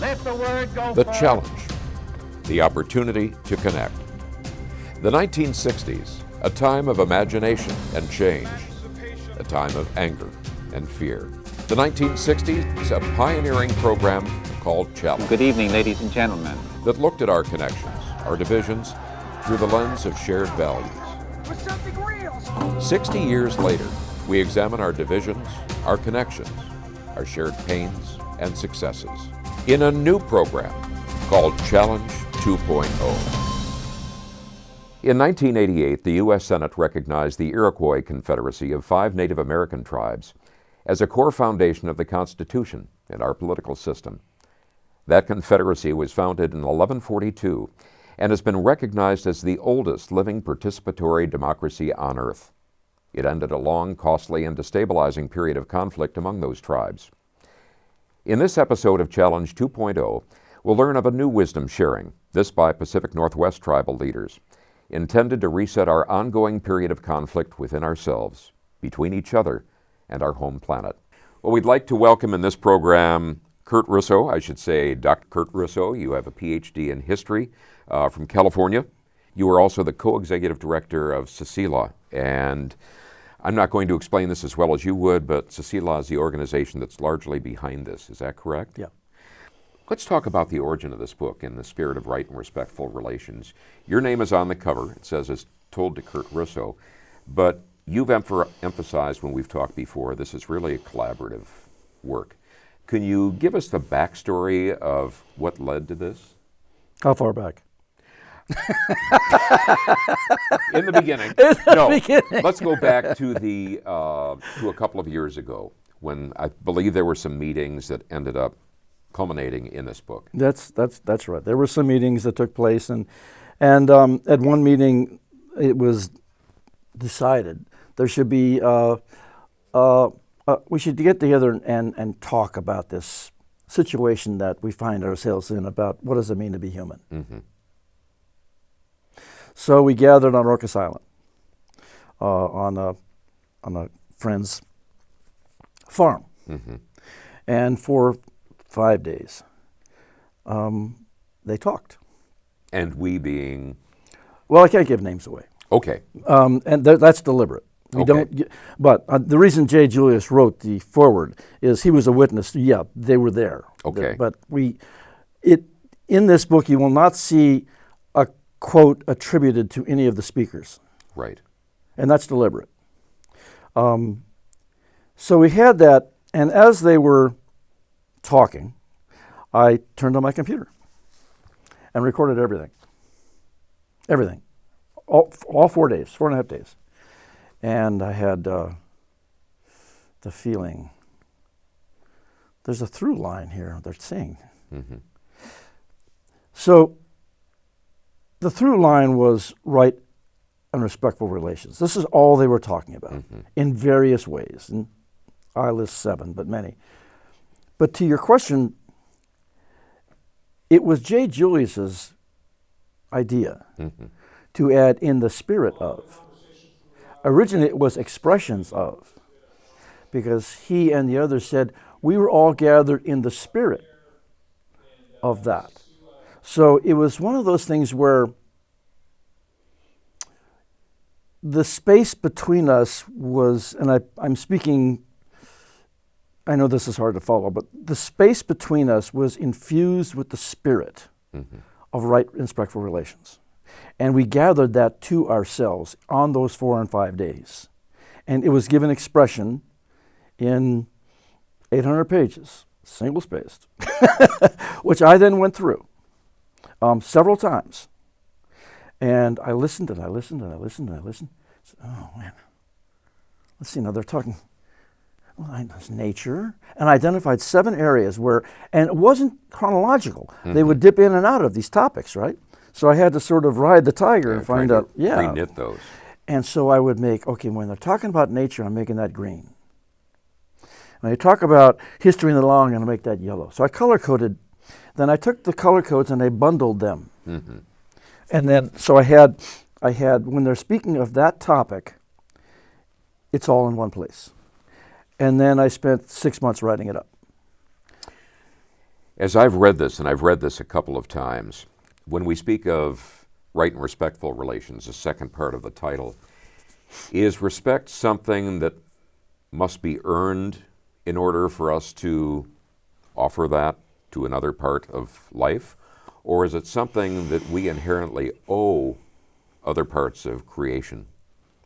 Let the word go The forth. challenge, the opportunity to connect. The 1960s, a time of imagination and change, a time of anger and fear. The 1960s, a pioneering program called Challenge Good evening, ladies and gentlemen. that looked at our connections, our divisions, through the lens of shared values. For something real. 60 years later, we examine our divisions, our connections, our shared pains and successes in a new program called Challenge 2.0. In 1988, the U.S. Senate recognized the Iroquois Confederacy of 5 Native American tribes as a core foundation of the Constitution and our political system. That confederacy was founded in 1142 and has been recognized as the oldest living participatory democracy on earth. It ended a long, costly, and destabilizing period of conflict among those tribes. In this episode of Challenge 2.0, we'll learn of a new wisdom sharing, this by Pacific Northwest tribal leaders, intended to reset our ongoing period of conflict within ourselves, between each other, and our home planet. Well, we'd like to welcome in this program Kurt Russo. I should say Dr. Kurt Russo. You have a PhD in history from California. You are also the co-executive director of CICILA, and I'm not going to explain this as well as you would, but CICILA is the organization that's largely behind this. Is that correct? Yeah. Let's talk about the origin of this book in the spirit of right and respectful relations. Your name is on the cover. It says it's told to Kurt Russo, but you've emphasized when we've talked before, this is really a collaborative work. Can you give us the backstory of what led to this? How far back? In the beginning. Beginning. Let's go back to to a couple of years ago when I believe there were some meetings that ended up culminating in this book. That's right. There were some meetings that took place, and at one meeting, it was decided there should be we should get together and talk about this situation that we find ourselves in, about what does it mean to be human. Mm-hmm. So we gathered on Orcas Island on a friend's farm, Mm-hmm. and for 5 days they talked. And we being? Well, I can't give names away. Okay. And that's deliberate. We Okay. don't. But the reason J. Julius wrote the foreword is he was a witness. Yeah, they were there. Okay. But in this book, you will not see a quote attributed to any of the speakers, Right. and that's deliberate. So we had that, and as they were talking, I turned on my computer and recorded everything. Everything. All 4 days, 4.5 days. And I had the feeling, there's a through line here they're saying. Mm-hmm. So the through line was right and respectful relations. This is all they were talking about Mm-hmm. in various ways. And I list 7, but many. But to your question, it was J. Julius's idea Mm-hmm. to add in the spirit of. Originally, it was expressions of, because he and the others said, we were all gathered in the spirit of that. So it was one of those things where the space between us was, and I'm speaking, I know this is hard to follow, but the space between us was infused with the spirit Mm-hmm. of right and respectful relations. And we gathered that to ourselves on those 4 and 5 days. And it was given expression in 800 pages, single-spaced, which I then went through several times. And I listened and I listened and I listened and I listened. I said, oh, man. Let's see, now they're talking, there's nature, and I identified 7 areas where, and it wasn't chronological. Mm-hmm. They would dip in and out of these topics, right? So I had to sort of ride the tiger and find out, Reknit those. And so I would make, okay, when they're talking about nature, I'm making that green. When they talk about history and the law, I'm going to make that yellow. So I color-coded. Then I took the color codes and I bundled them. Mm-hmm. And then, so I had, when they're speaking of that topic, it's all in one place. And then I spent 6 months writing it up. As I've read this, and I've read this a couple of times, when we speak of right and respectful relations, the second part of the title, is respect something that must be earned in order for us to offer that to another part of life? Or is it something that we inherently owe other parts of creation,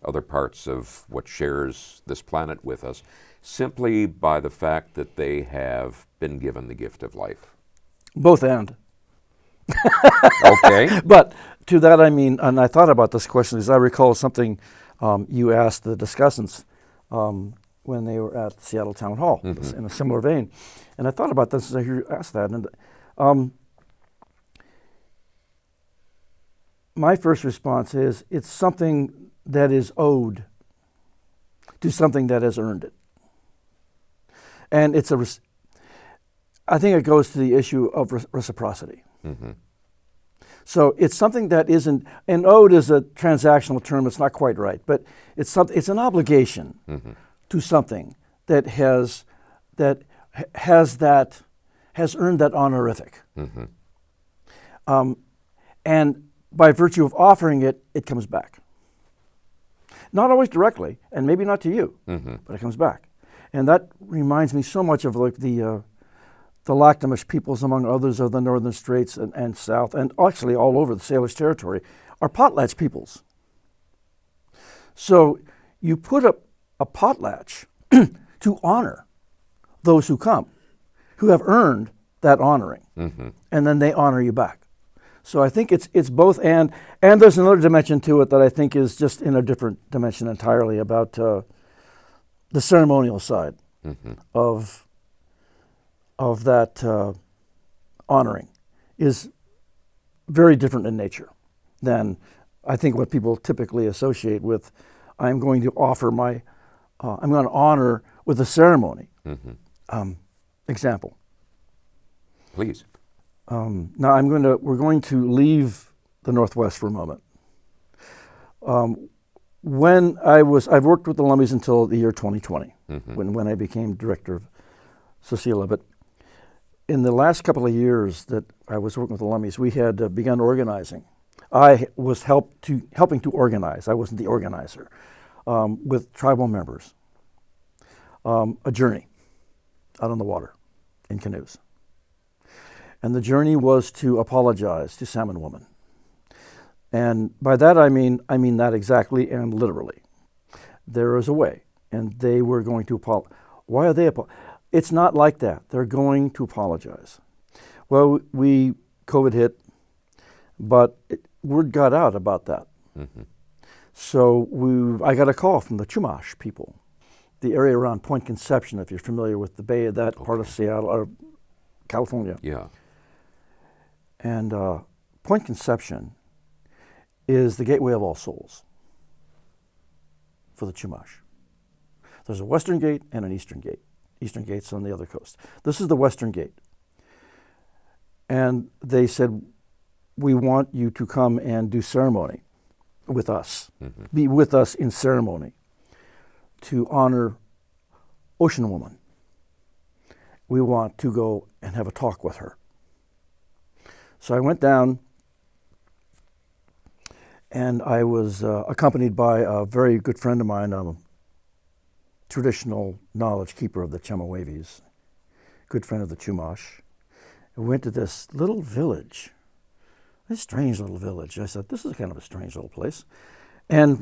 other parts of what shares this planet with us, simply by the fact that they have been given the gift of life? Both and. Okay. But to that I mean, and I thought about this question as I recall something you asked the discussants when they were at Seattle Town Hall in a similar vein. And I thought about this as I hear you ask that. And my first response is it's something that is owed to something that has earned it. And it's I think it goes to the issue of reciprocity. Mm-hmm. So it's something that isn't, and owed is a transactional term, it's not quite right, but it's an obligation to something that has earned that honorific. And by virtue of offering it, it comes back. Not always directly, and maybe not to you, but it comes back. And that reminds me so much of like the Lacknomish peoples, among others, of the northern Straits and south, and actually all over the Salish territory, are potlatch peoples. So you put up a potlatch to honor those who come, who have earned that honoring, and then they honor you back. So I think it's both and there's another dimension to it that I think is just in a different dimension entirely about the ceremonial side of that honoring is very different in nature than I think what people typically associate with I'm going to offer I'm going to honor with a ceremony. Example. Please. Now we're going to leave the Northwest for a moment. When I've worked with the Lummies until the year 2020, when I became director of Cecilia, but in the last couple of years that I was working with the Lummies, we had begun organizing. I was helping to organize. I wasn't the organizer, with tribal members. A journey out on the water in canoes. And the journey was to apologize to Salmon Woman. And by that I mean that exactly and literally. There is a way, and they were going to apologize. Why are they apologizing? It's not like that. They're going to apologize. Well, COVID hit, but word got out about that. So I got a call from the Chumash people, the area around Point Conception, if you're familiar with the Bay of that part of Seattle, or California. Yeah. And Point Conception is the gateway of all souls for the Chumash. There's a western gate and an eastern gate. Eastern gate's on the other coast. This is the western gate. And they said, we want you to come and do ceremony with us. Be with us in ceremony to honor Ocean Woman. We want to go and have a talk with her. So I went down, and I was accompanied by a very good friend of mine, traditional knowledge keeper of the Chemehuevis, good friend of the Chumash. We went to this little village, this strange little village. I said, this is kind of a strange little place. And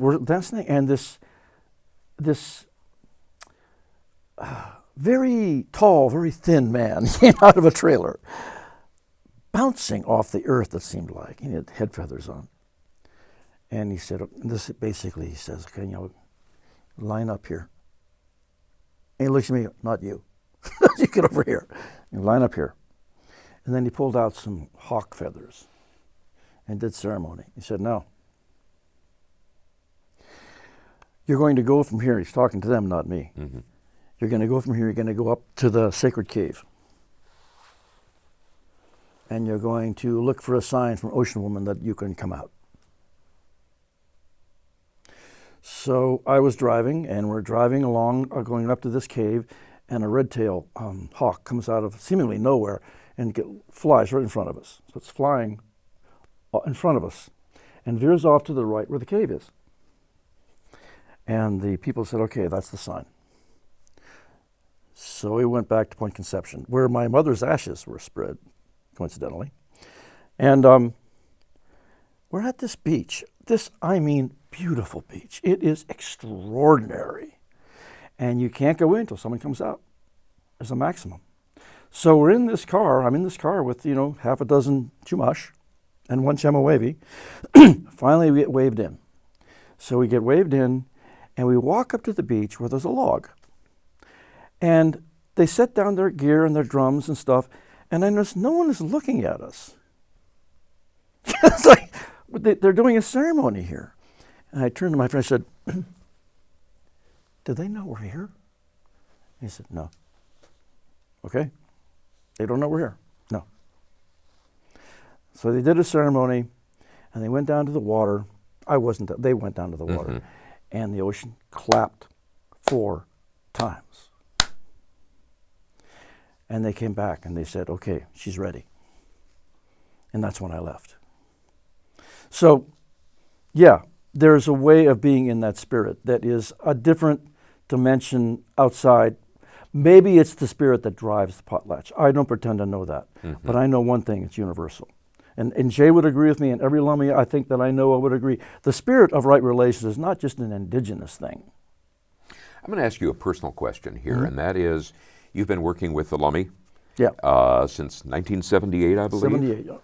this very tall, very thin man came out of a trailer, bouncing off the earth, it seemed like. He had head feathers on. And he said, he says, okay, line up here. And he looks at me, not you. You get over here. You line up here. And then he pulled out some hawk feathers and did ceremony. He said, no. You're going to go from here. He's talking to them, not me. You're going to go from here. You're going to go up to the sacred cave. And you're going to look for a sign from Ocean Woman that you can come out. So I was driving, and we're driving along, going up to this cave, and a red-tailed hawk comes out of seemingly nowhere and flies right in front of us. So it's flying in front of us and veers off to the right where the cave is. And the people said, okay, that's the sign. So we went back to Point Conception, where my mother's ashes were spread, coincidentally. And we're at this beach. Beautiful beach. It is extraordinary. And you can't go in until someone comes out. There's a maximum. So we're in this car. I'm in this car with, half a dozen Chumash and one Chemehuevi. Finally, we get waved in. So we get waved in, and we walk up to the beach where there's a log. And they set down their gear and their drums and stuff, and I notice no one is looking at us. It's like they're doing a ceremony here. And I turned to my friend and said, do they know we're here? He said, no. Okay. They don't know we're here. No. So they did a ceremony, and they went down to the water. I wasn't. They went down to the water, and the ocean clapped 4 times. And they came back, and they said, okay, she's ready. And that's when I left. So, yeah, there's a way of being in that spirit that is a different dimension outside. Maybe it's the spirit that drives the potlatch. I don't pretend to know that. But I know one thing, it's universal. And Jay would agree with me, and every Lummi I think that I know would agree. The spirit of right relations is not just an indigenous thing. I'm going to ask you a personal question here, and that is, you've been working with the Lummi since 1978, I believe? 78, yeah.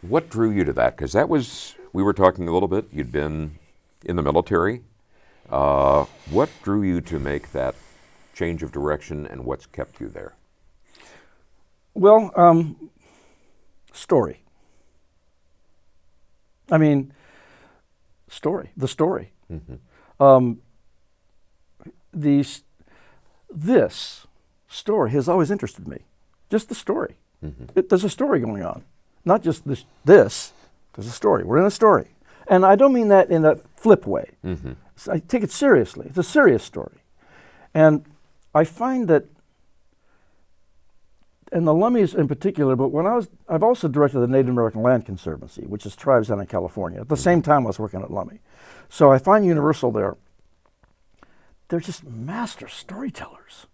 What drew you to that? Because that was, we were talking a little bit, you'd been in the military. What drew you to make that change of direction, and what's kept you there? Well, story. I mean, the story. This story has always interested me. Just the story. There's a story going on. Not just this, there's a story. We're in a story. And I don't mean that in a flip way. I take it seriously. It's a serious story. And I find that, and the Lummis in particular, but I've also directed the Native American Land Conservancy, which is tribes down in California. At the same time I was working at Lummi. So I find universal there. They're just master storytellers.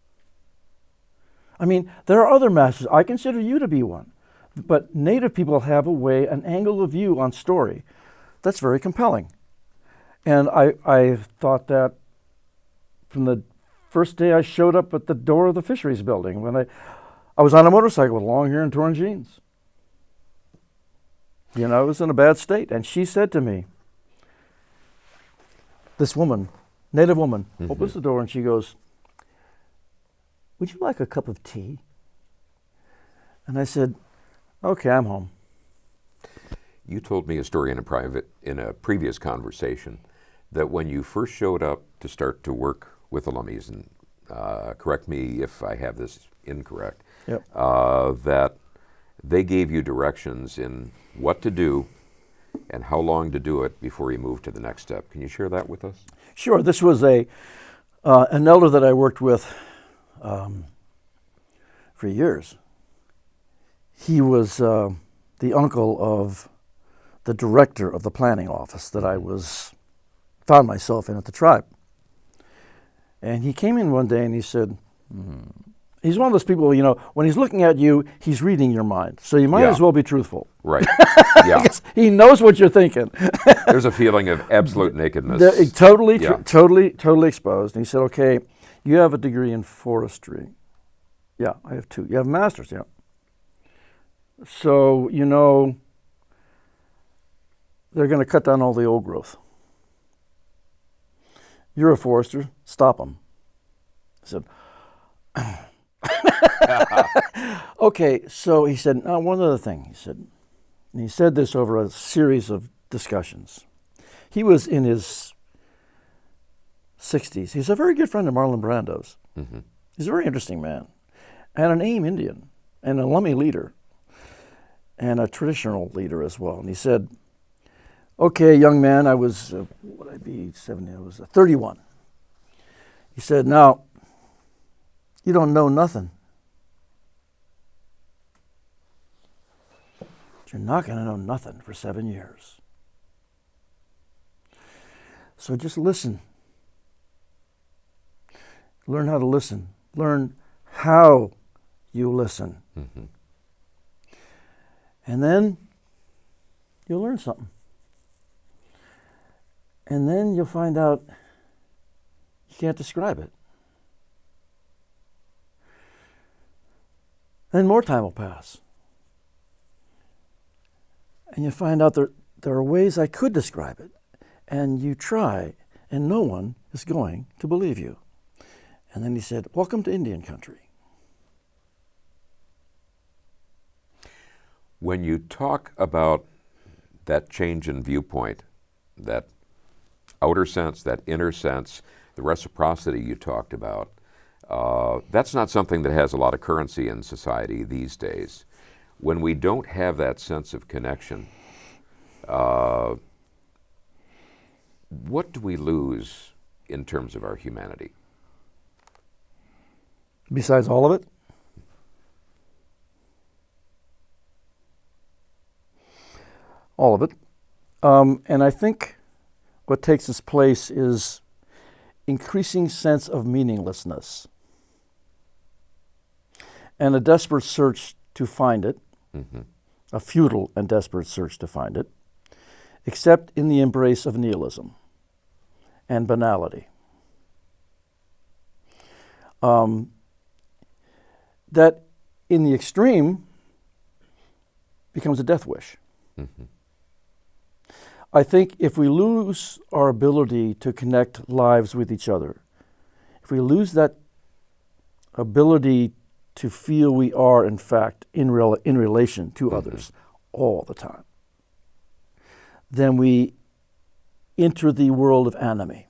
I mean, there are other masters. I consider you to be one. But Native people have a way, an angle of view on story that's very compelling. And I thought that from the first day I showed up at the door of the fisheries building, when I was on a motorcycle with long hair and torn jeans. I was in a bad state. And she said to me, this woman, Native woman, opens the door and she goes, would you like a cup of tea? And I said, okay, I'm home. You told me a story in a previous conversation that when you first showed up to start to work with the Lummis, and correct me if I have this incorrect, that they gave you directions in what to do and how long to do it before you moved to the next step. Can you share that with us? Sure. This was an elder that I worked with for years. He was the uncle of the director of the planning office that I found myself in at the tribe. And he came in one day and he said, he's one of those people, when he's looking at you, he's reading your mind. So you might as well be truthful. Right. Yeah. He knows what you're thinking. There's a feeling of absolute nakedness. Totally exposed. And he said, okay, you have a degree in forestry. Yeah, I have 2. You have a master's, yeah. So, they're going to cut down all the old growth. You're a forester, stop them. I said, okay, so he said, now one other thing, he said this over a series of discussions. He was in his 60s. He's a very good friend of Marlon Brando's. He's a very interesting man, and an AIM Indian, and a Lummi leader, and a traditional leader as well. And he said, okay, young man, I was, what would I be, 70, I was 31. He said, now, you don't know nothing. You're not going to know nothing for 7 years. So just listen. Learn how to listen. Learn how you listen. Mm-hmm. And then you'll learn something. And then you'll find out you can't describe it. Then more time will pass. And you find out there are ways I could describe it. And you try, and no one is going to believe you. And then he said, welcome to Indian country. When you talk about that change in viewpoint, that outer sense, that inner sense, the reciprocity you talked about, that's not something that has a lot of currency in society these days. When we don't have that sense of connection, what do we lose in terms of our humanity? Besides all of it? All of it. And I think what takes its place is increasing sense of meaninglessness and a desperate search to find it, Mm-hmm. a futile and desperate search to find it, except in the embrace of nihilism and banality. That in the extreme becomes a death wish. Mm-hmm. I think if we lose our ability to connect lives with each other, if we lose that ability to feel we are, in fact, in relation to others all the time, then we enter the world of anomie,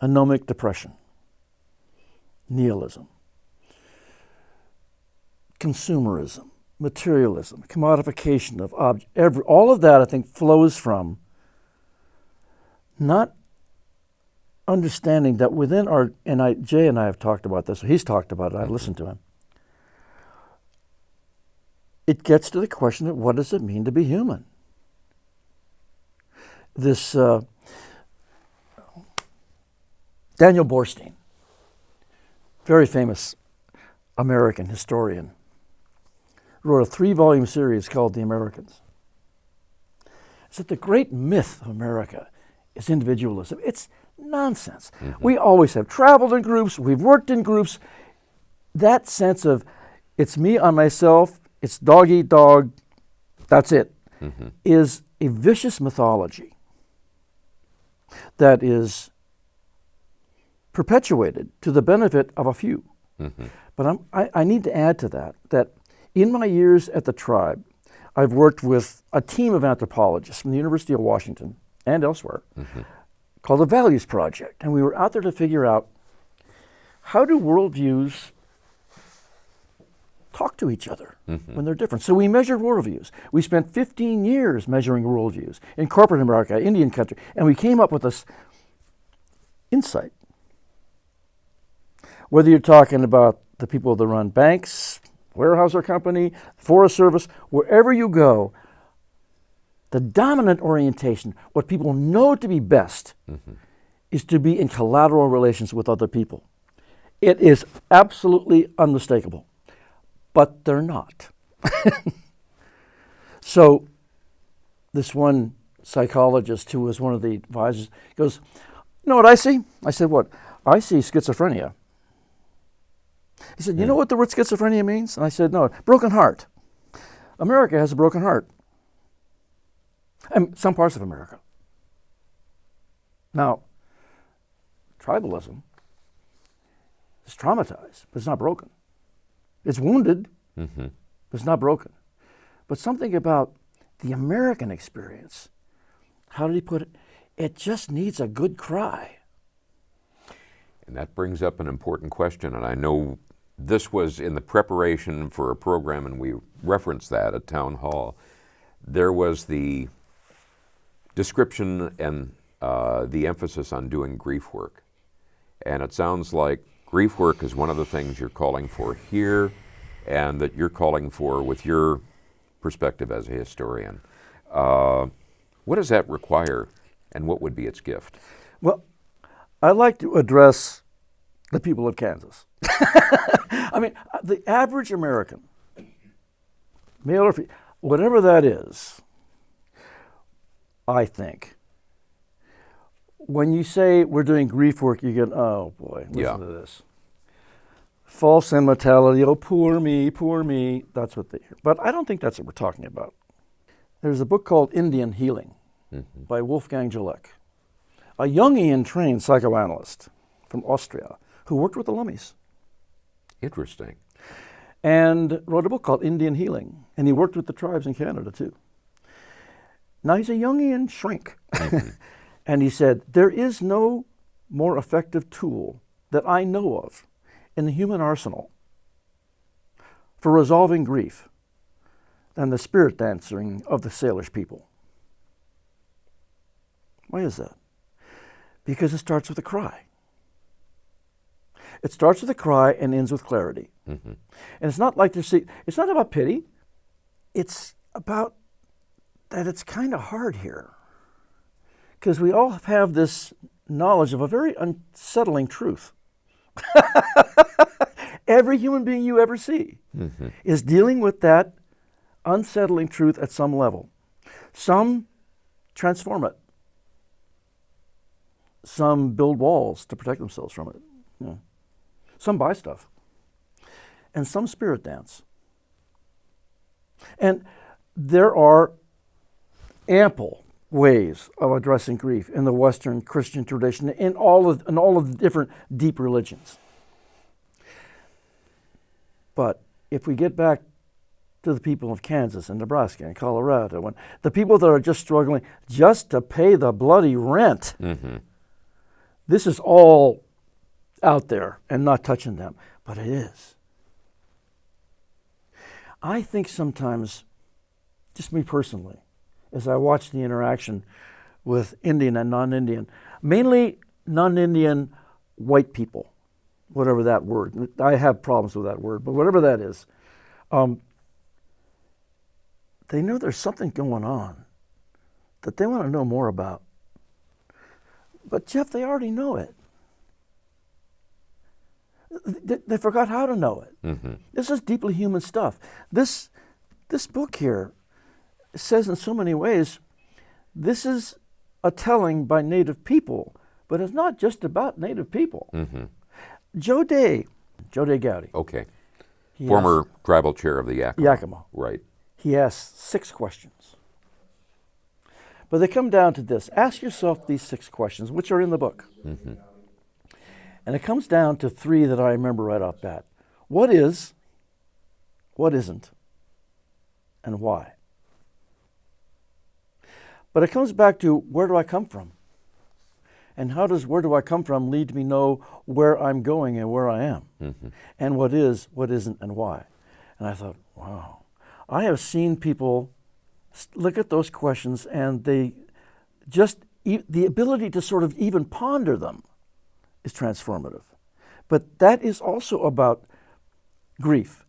anomic depression, nihilism, consumerism, materialism, commodification of all of that, I think, flows from not understanding that within our, Jay and I have talked about this, he's talked about it, I've listened to him. It gets to the question of what does it mean to be human? This Daniel Borstein, very famous American historian, wrote a 3-volume series called The Americans. He said the great myth of America is individualism. It's nonsense. Mm-hmm. We always have traveled in groups, we've worked in groups. That sense of it's me on myself, it's dog eat dog, that's it, is a vicious mythology that is perpetuated to the benefit of a few. Mm-hmm. But I need to add to that in my years at the tribe, I've worked with a team of anthropologists from the University of Washington and elsewhere called the Values Project. And we were out there to figure out how do worldviews talk to each other when they're different. So we measured worldviews. We spent 15 years measuring worldviews in corporate America, Indian country, and we came up with this insight. Whether you're talking about the people that run banks, Weyerhaeuser Company, Forest Service, wherever you go, the dominant orientation, what people know to be best, is to be in collateral relations with other people. It is absolutely unmistakable, but they're not. So this one psychologist who was one of the advisors goes, you know what I see? I said, what? I see schizophrenia. He said, you know what the word schizophrenia means? And I said, no, broken heart. America has a broken heart. And some parts of America. Now, tribalism is traumatized, but it's not broken. It's wounded, but it's not broken. But something about the American experience, how did he put it? It just needs a good cry. And that brings up an important question, and I know this was in the preparation for a program, and we referenced that at Town Hall. There was the description and the emphasis on doing grief work. And it sounds like grief work is one of the things you're calling for here, and that you're calling for with your perspective as a historian. What does that require, and what would be its gift? Well, I'd like to address the people of Kansas. I mean, the average American, male or female, whatever that is, I think, when you say we're doing grief work, you get, oh boy, listen to this. False immortality, oh, poor me, that's what they hear. But I don't think that's what we're talking about. There's a book called Indian Healing by Wolfgang Jalek, a Jungian trained psychoanalyst from Austria who worked with the Lummies. Interesting. And wrote a book called Indian Healing, and he worked with the tribes in Canada too. Now he's a Jungian shrink. And he said, there is no more effective tool that I know of in the human arsenal for resolving grief than the spirit dancing of the Salish people. Why is that? Because it starts with a cry. It starts with a cry and ends with clarity. And it's not like it's not about pity. It's about that it's kind of hard here. Because we all have this knowledge of a very unsettling truth. Every human being you ever see is dealing with that unsettling truth at some level. Some transform it. Some build walls to protect themselves from it. Yeah. Some buy stuff. And some spirit dance. And there are ample ways of addressing grief in the Western Christian tradition, in all of the different deep religions. But if we get back to the people of Kansas and Nebraska and Colorado, and the people that are just struggling just to pay the bloody rent, this is all out there and not touching them, but it is. I think sometimes, just me personally, as I watch the interaction with Indian and non-Indian, mainly non-Indian white people, whatever that word, I have problems with that word, but whatever that is, they know there's something going on that they want to know more about. But Jeff, they already know it. They forgot how to know it. This is deeply human stuff. This book here says in so many ways, this is a telling by Native people, but it's not just about Native people. Joe Day Gowdy. Okay. Former tribal chair of the Yakima. Yakima. Right. He asks 6 questions. But they come down to this. Ask yourself these 6 questions, which are in the book. And it comes down to 3 that I remember right off bat. What is, what isn't, and why? But it comes back to, where do I come from? And how does where do I come from lead me know where I'm going and where I am? And what is, what isn't, and why? And I thought, wow. I have seen people look at those questions and they just, the ability to sort of even ponder them is transformative. But that is also about grief,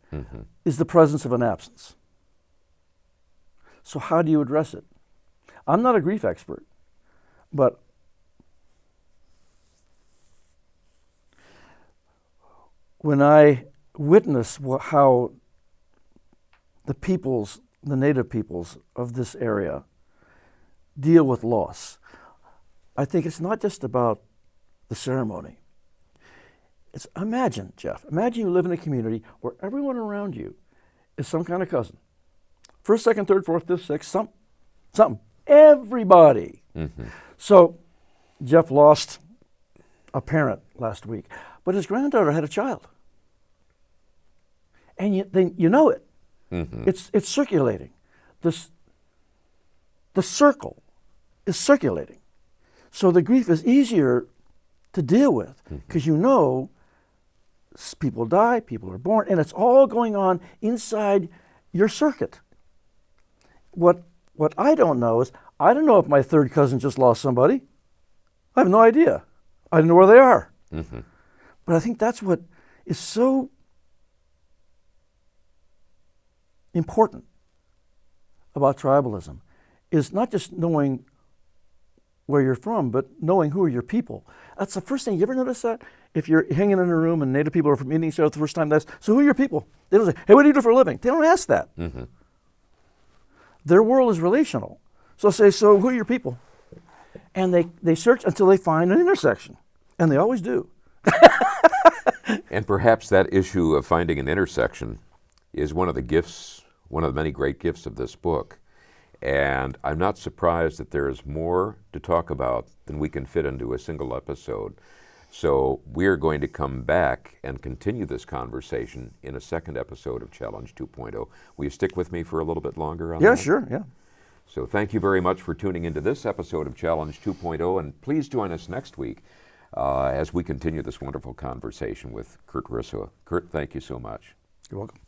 is the presence of an absence. So how do you address it? I'm not a grief expert, but when I witness how the native peoples of this area deal with loss, I think it's not just about the ceremony. Imagine, Jeff, you live in a community where everyone around you is some kind of cousin. First, second, third, fourth, fifth, sixth, something. Everybody. So Jeff lost a parent last week, but his granddaughter had a child. And you know it. It's circulating. The circle is circulating. So the grief is easier to deal with because you know people die, people are born, and it's all going on inside your circuit. What I don't know is, I don't know if my third cousin just lost somebody. I have no idea. I don't know where they are. But I think that's what is so important about tribalism is not just knowing where you're from, but knowing who are your people. That's the first thing. You ever notice that? If you're hanging in a room and Native people are from meeting each other the first time, so who are your people? They don't say, hey, what do you do for a living? They don't ask that. Mm-hmm. Their world is relational. So say, so who are your people? And they search until they find an intersection. And they always do. And perhaps that issue of finding an intersection is one of the gifts, one of the many great gifts of this book. And I'm not surprised that there is more to talk about than we can fit into a single episode. So we're going to come back and continue this conversation in a second episode of Challenge 2.0. Will you stick with me for a little bit longer on that? Yeah, sure, yeah. So thank you very much for tuning into this episode of Challenge 2.0, and please join us next week as we continue this wonderful conversation with Kurt Rissua. Kurt, thank you so much. You're welcome.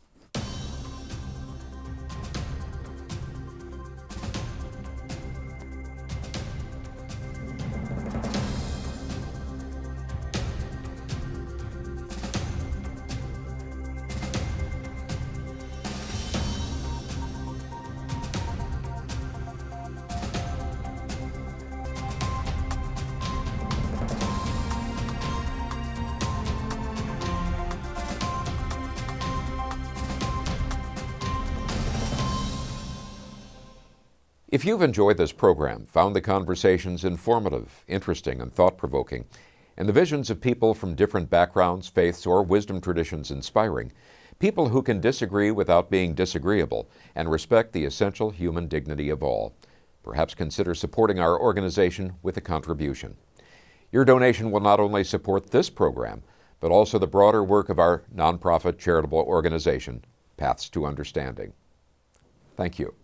If you've enjoyed this program, found the conversations informative, interesting, and thought-provoking, and the visions of people from different backgrounds, faiths, or wisdom traditions inspiring, people who can disagree without being disagreeable and respect the essential human dignity of all, perhaps consider supporting our organization with a contribution. Your donation will not only support this program, but also the broader work of our nonprofit charitable organization, Paths to Understanding. Thank you.